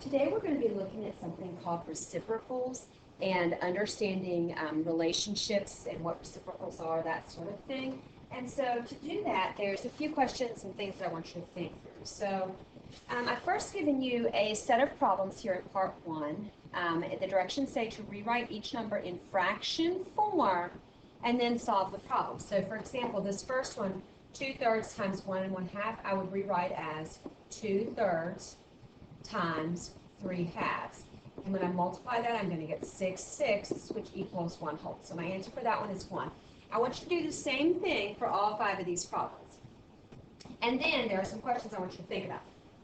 Today we're going to be looking at something called reciprocals and understanding relationships and what reciprocals are, that sort of thing. And so to do that, there's a few questions and things that I want you to think through. So I've first given you a set of problems here in part one. The directions say to rewrite each number in fraction form and then solve the problem. So for example, this first one, 2/3 times 1 1/2, I would rewrite as 2/3 times 3/2. And when I multiply that, I'm going to get 6/6, which equals 1 whole. So my answer for that one is 1. I want you to do the same thing for all 5 of these problems. And then there are some questions I want you to think about.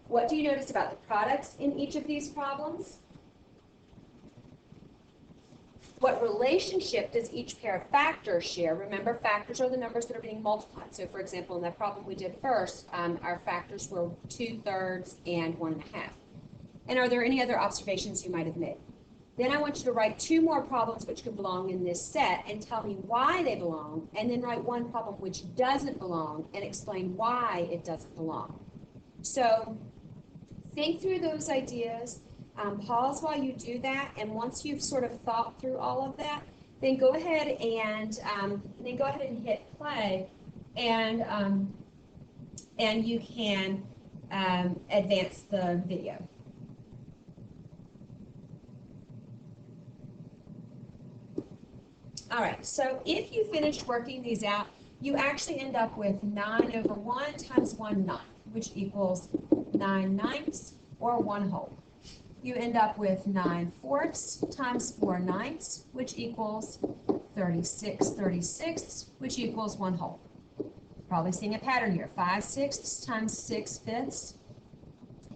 What do you notice about the products in each of these problems? What relationship does each pair of factors share? Remember, factors are the numbers that are being multiplied. So for example, in that problem we did first, our factors were 2/3 and 1 1/2. And are there any other observations you might have made? Then I want you to write 2 more problems which could belong in this set and tell me why they belong, and then write 1 problem which doesn't belong and explain why it doesn't belong. So think through those ideas, pause while you do that, and once you've sort of thought through all of that, then go ahead and hit play, and you can advance the video. All right, so if you finished working these out, you actually end up with 9/1 times 1/9, which equals 9/9 or 1 whole. You end up with 9/4 times 4/9, which equals 36/36, which equals 1 whole. Probably seeing a pattern here. 5/6 times 6/5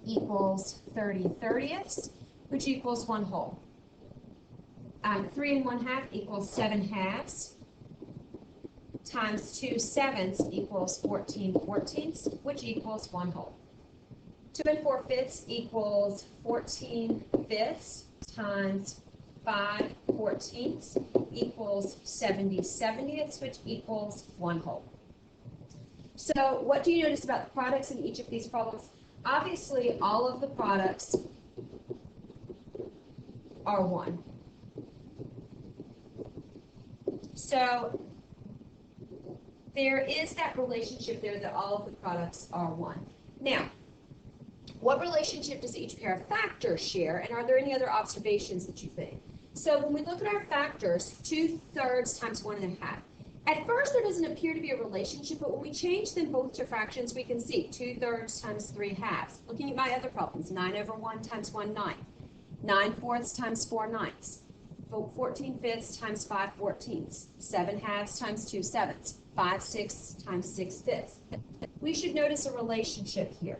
equals 30/30, which equals 1 whole. 3 1/2 equals 7/2 times 2/7 equals 14/14, which equals 1 whole. 2 4/5 equals 14/5 times 5/14 equals 70/70, which equals 1 whole. So what do you notice about the products in each of these problems? Obviously, all of the products are 1. So there is that relationship there that all of the products are 1. Now, what relationship does each pair of factors share, and are there any other observations that you think? So when we look at our factors, 2/3 times 1 1/2. At first, there doesn't appear to be a relationship, but when we change them both to fractions, we can see 2/3 times 3/2. Looking at my other problems, 9/1 times 1/9, 9/4 times 4/9. 14/5 times 5/14, 7/2 times 2/7, 5/6 times 6/5. We should notice a relationship here.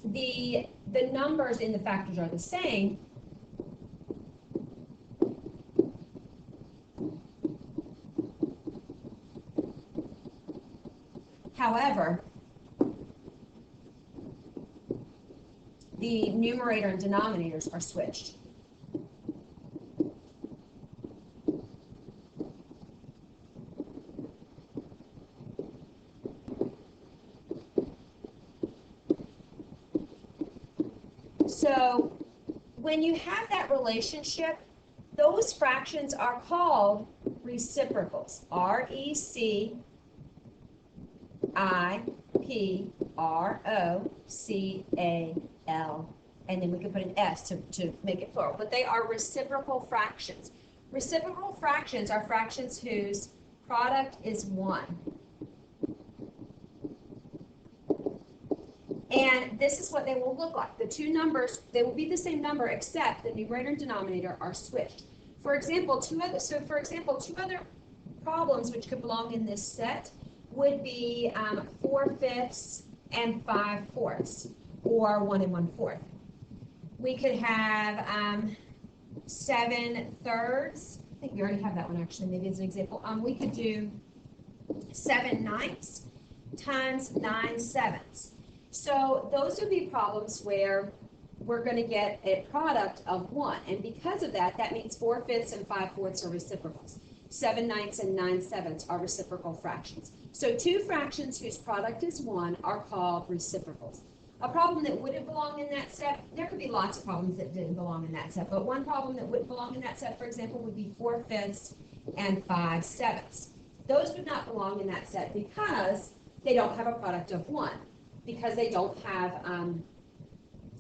The numbers in the factors are the same, however, the numerator and denominators are switched. So when you have that relationship, those fractions are called reciprocals. RECIPROCAL, and then we can put an S to make it plural, but they are reciprocal fractions. Reciprocal fractions are fractions whose product is 1. And this is what they will look like. The 2 numbers, they will be the same number except the numerator and denominator are switched. For example, 2 other problems which could belong in this set would be 4/5 and 5/4, or 1 1/4. We could have 7/3. I think we already have that one actually, maybe as an example. We could do 7/9 times 9/7. So those would be problems where we're going to get a product of 1. And because of that, that means 4/5 and 5/4 are reciprocals. 7/9 and 9/7 are reciprocal fractions. So 2 fractions whose product is 1 are called reciprocals. A problem that wouldn't belong in that set, there could be lots of problems that didn't belong in that set, but one problem that wouldn't belong in that set, for example, would be 4/5 and 5/7. Those would not belong in that set because they don't have a product of 1, because they don't have, and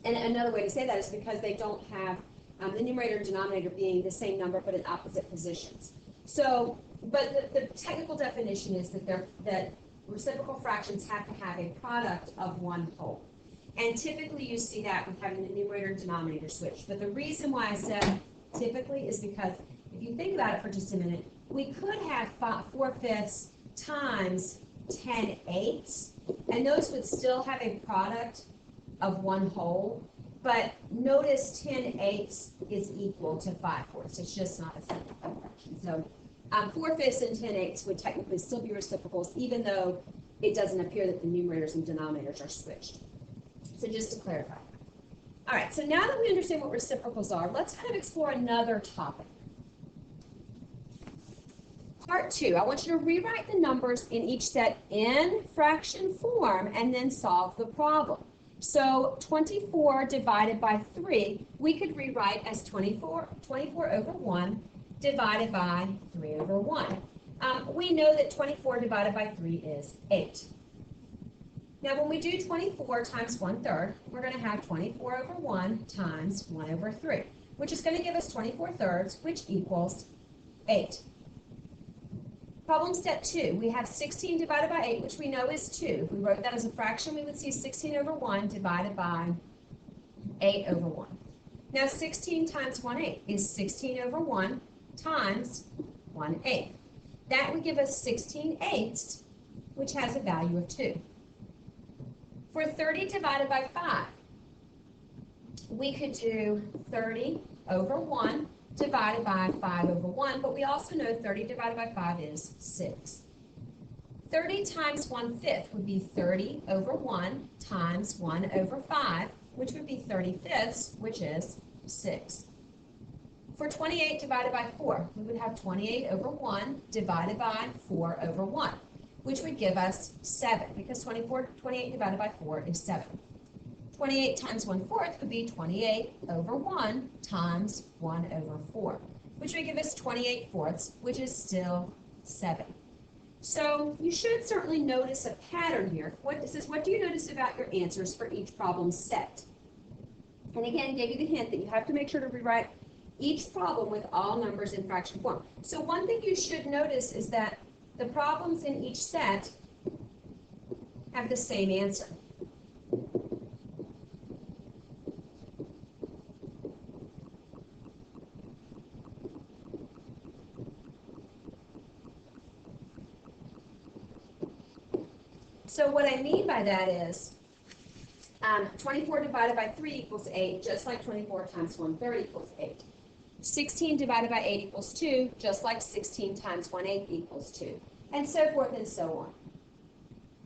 another way to say that is because they don't have the numerator and denominator being the same number but in opposite positions. So, but the technical definition is that reciprocal fractions have to have a product of 1 whole. And typically you see that with having the numerator and denominator switched. But the reason why I said typically is because if you think about it for just a minute, we could have 4/5 times 10/8, and those would still have a product of 1 whole. But notice 10/8 is equal to 5/4. It's just not a simple fraction. So 4/5 and 10/8 would technically still be reciprocals, even though it doesn't appear that the numerators and denominators are switched. So just to clarify. All right, so now that we understand what reciprocals are, let's kind of explore another topic. Part 2, I want you to rewrite the numbers in each set in fraction form and then solve the problem. So 24 divided by 3, we could rewrite as 24 over 1 divided by 3 over 1. We know that 24 divided by 3 is 8. Now when we do 24 times 1/3, we're going to have 24 over 1 times 1 over 3, which is going to give us 24/3, which equals 8. Problem step 2, we have 16 divided by 8, which we know is 2. If we wrote that as a fraction, we would see 16 over 1 divided by 8 over 1. Now 16 times 1/8 is 16 over 1 times 1/8. That would give us 16/8, which has a value of 2. For 30 divided by 5, we could do 30 over 1 divided by 5 over 1, but we also know 30 divided by 5 is 6. 30 times 1/5 would be 30 over 1 times 1 over 5, which would be 30/5, which is 6. For 28 divided by 4, we would have 28 over 1 divided by 4 over 1, which would give us 7, because 28 divided by 4 is 7. 28 times 1/4 would be 28 over 1 times 1 over 4, which would give us 28/4, which is still 7. So you should certainly notice a pattern here. What do you notice about your answers for each problem set? And again, gave you the hint that you have to make sure to rewrite each problem with all numbers in fraction form. So one thing you should notice is that the problems in each set have the same answer. So what I mean by that is 24 divided by 3 equals 8, just like 24 times 1/3 equals 8. 16 divided by 8 equals 2, just like 16 times 1/8 equals 2, and so forth and so on.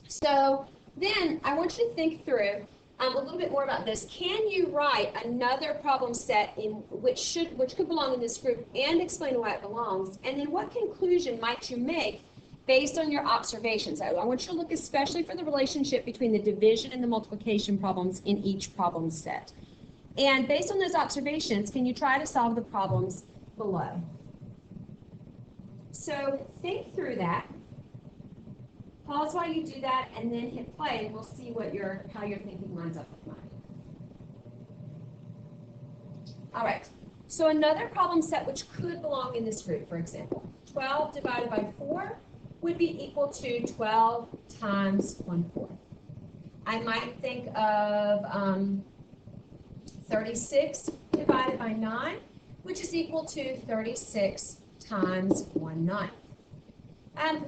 So then I want you to think through a little bit more about this. Can you write another problem set in which could belong in this group and explain why it belongs? And then what conclusion might you make based on your observations? I want you to look especially for the relationship between the division and the multiplication problems in each problem set. And based on those observations, can you try to solve the problems below? So think through that. Pause while you do that, and then hit play, and we'll see how your thinking lines up with mine. All right, so another problem set which could belong in this group, for example, 12 divided by 4 would be equal to 12 times 1/4. I might think of 36 divided by 9, which is equal to 36 times 1/9.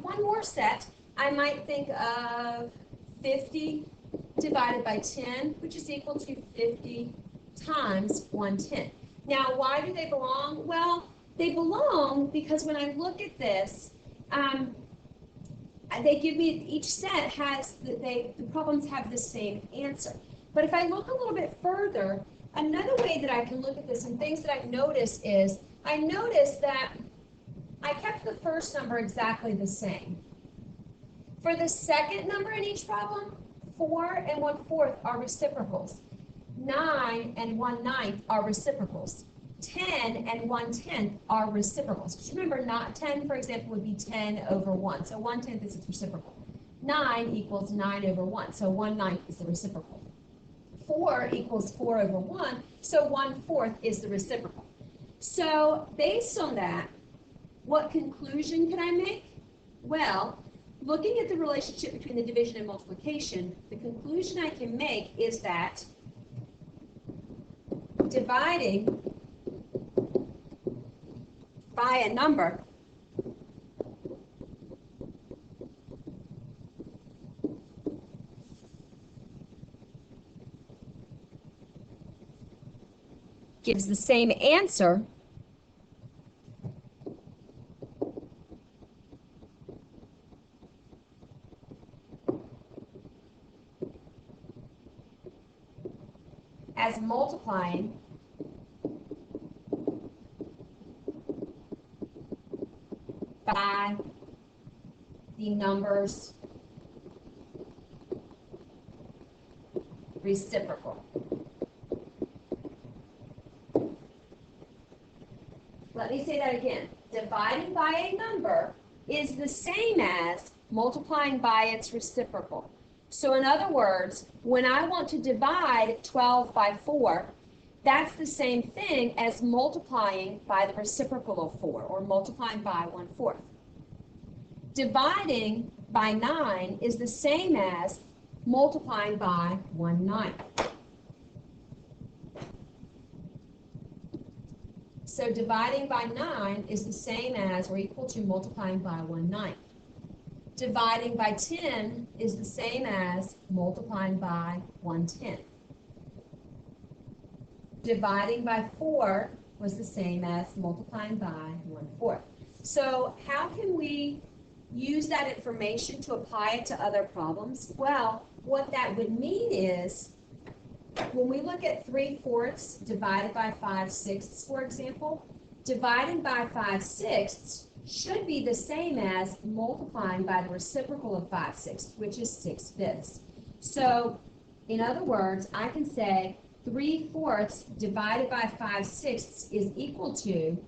One more set, I might think of 50 divided by 10, which is equal to 50 times 1/10. Now, why do they belong? Well, they belong because when I look at this, they give me, each set has, the problems have the same answer. But if I look a little bit further, another way that I can look at this and things that I've noticed is, I noticed that I kept the first number exactly the same. For the second number in each problem, 4 and 1/4 are reciprocals. 9 and 1/9 are reciprocals. 10 and 1/10 are reciprocals. Because remember, not 10, for example, would be 10 over 1. So 1/10 is its reciprocal. 9 equals 9 over 1. So 1/9 is the reciprocal. 4 equals 4 over 1. So 1/4 is the reciprocal. So based on that, what conclusion can I make? Well, looking at the relationship between the division and multiplication, the conclusion I can make is that dividing by a number gives the same answer as multiplying by the numbers reciprocal. Let me say that again. Dividing by a number is the same as multiplying by its reciprocal. So in other words, when I want to divide 12 by 4, that's the same thing as multiplying by the reciprocal of 4, or multiplying by 1/4. Dividing by 9 is the same as multiplying by 1/9. So dividing by 9 is the same as or equal to multiplying by 1/9. Dividing by 10 is the same as multiplying by 1/10. Dividing by 4 was the same as multiplying by 1/4. So how can we use that information to apply it to other problems? Well, what that would mean is when we look at 3/4 divided by 5/6, for example, dividing by 5/6 should be the same as multiplying by the reciprocal of 5/6, which is 6/5. So, in other words, I can say 3/4 divided by 5/6 is equal to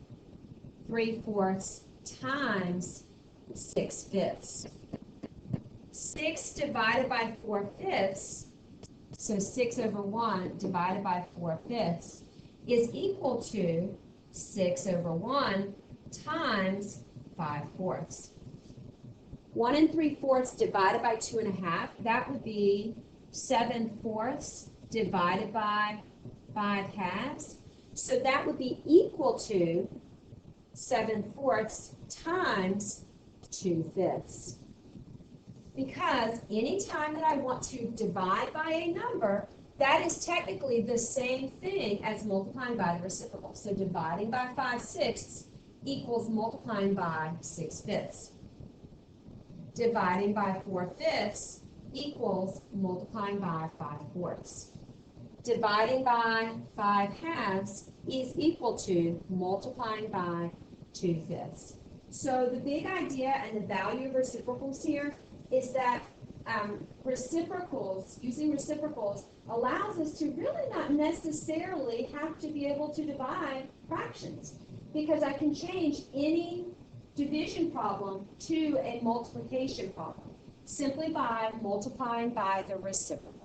3/4 times 6/5. 6 divided by 4/5, so 6 over 1 divided by 4/5 is equal to 6 over 1 times 5/4. 1 3/4 divided by 2 1/2, that would be 7/4 divided by 5/2. So that would be equal to 7/4 times 2/5. Because anytime that I want to divide by a number, that is technically the same thing as multiplying by the reciprocal. So dividing by 5/6 equals multiplying by 6/5. Dividing by 4/5 equals multiplying by 5/4. Dividing by 5/2 is equal to multiplying by 2/5. So the big idea and the value of reciprocals here is that using reciprocals allows us to really not necessarily have to be able to divide fractions, because I can change any division problem to a multiplication problem simply by multiplying by the reciprocal.